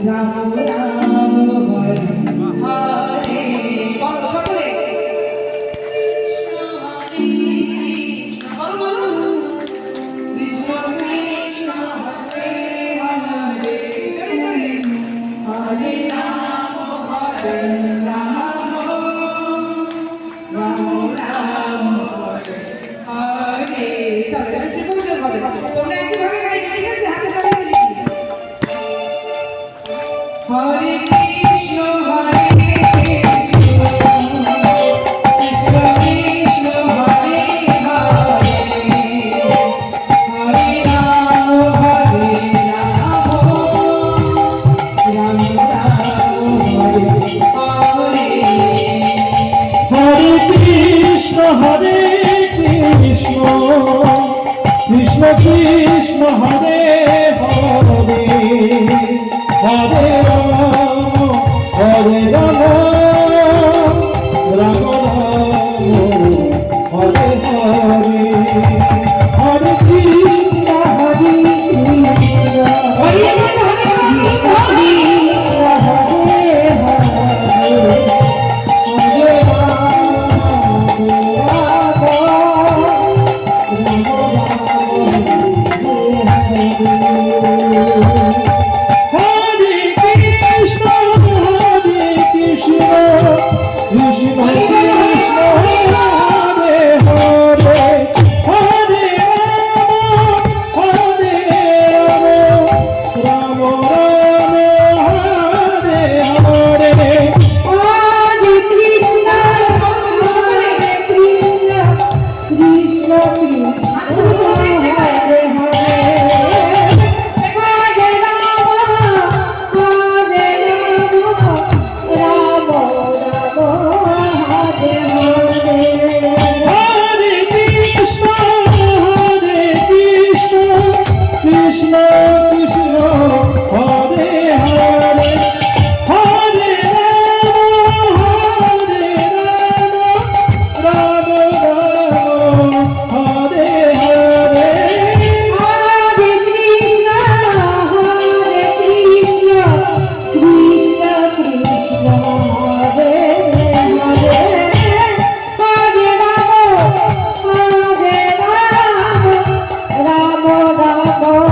রাম রাম হরে হরে বলো সকলে কৃষ্ণ কৃষ্ণ হরে হরে হরে রাম হরে রাম রাম রাম হরে হরে চলো এবার শ্রী পূজন হবে তোমরা একইভাবে গাইবে ঠিক আছে হাতে তালি দিলে হরে কৃষ্ণ হরে কৃষ্ণ কৃষ্ণ কৃষ্ণ হরে হরে হরে রাম রাম রাম হরে হরে হরে কৃষ্ণ কৃষ্ণ কৃষ্ণ কৃষ্ণ হরে হরে হরে রাম রাম রাম হরে হরে হরে কৃষ্ণ হরে Rama